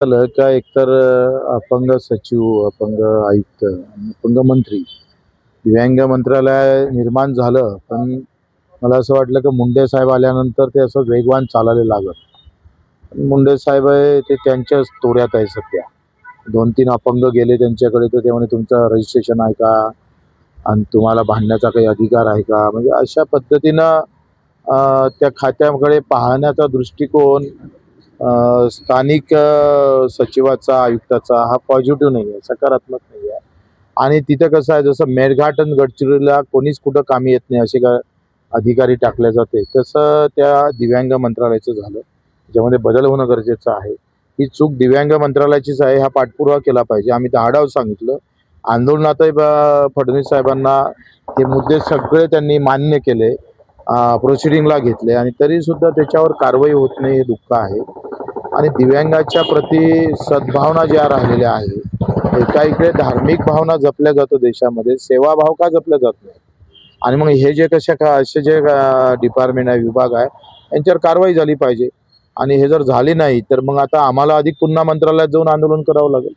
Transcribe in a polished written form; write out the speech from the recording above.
झालं का एकतर अपंग सचिव, अपंग आयुक्त आणि अपंग मंत्री, दिव्यांग मंत्रालय निर्माण झालं. पण मला असं वाटलं की मुंडे साहेब आल्यानंतर ते असं वेगवान चालायला लागलं. मुंडे साहेब आहे ते त्यांच्याच तोऱ्यात आहे सध्या. 2-3 अपंग गेले त्यांच्याकडे, तर ते म्हणे तुमचं रजिस्ट्रेशन आहे का? आणि तुम्हाला भांडण्याचा काही अधिकार आहे का? म्हणजे अशा पद्धतीनं त्या खात्याकडे पाहण्याचा दृष्टिकोन स्थानिक सचिवाचा, आयुक्ताचा हा पॉझिटिव्ह नाही आहे, सकारात्मक नाही आहे. आणि तिथं कसं आहे, जसं मेळघाट आणि गडचिरोलीला कोणीच कुठं कामी येत नाही असे अधिकारी टाकले जाते, तसं त्या दिव्यांग मंत्रालयाचं झालं. त्याच्यामध्ये बदल होणं गरजेचं आहे. ही चूक दिव्यांग मंत्रालयाचीच आहे, हा पाठपुरावा केला पाहिजे. आम्ही धाडाव सांगितलं. आंदोलनातही फडणवीस साहेबांना हे मुद्दे सगळे त्यांनी मान्य केले, प्रोसिडिंगला घेतले, आणि तरी सुद्धा त्याच्यावर कारवाई होत नाही, हे दुःख आहे. आणि दिव्यांगाच्या प्रती सद्भावना ज्या राहिलेल्या आहेत, एका इकडे धार्मिक भावना जपल्या जातो देशामध्ये, सेवाभाव का जपल्या जात नाही? आणि मग हे जे असे जे डिपार्टमेंट आहे, विभाग आहे, यांच्यावर कारवाई झाली पाहिजे. आणि हे जर झाली नाही तर मग आता आम्हाला अधिक पुन्हा मंत्रालयात जाऊन आंदोलन करावं लागेल.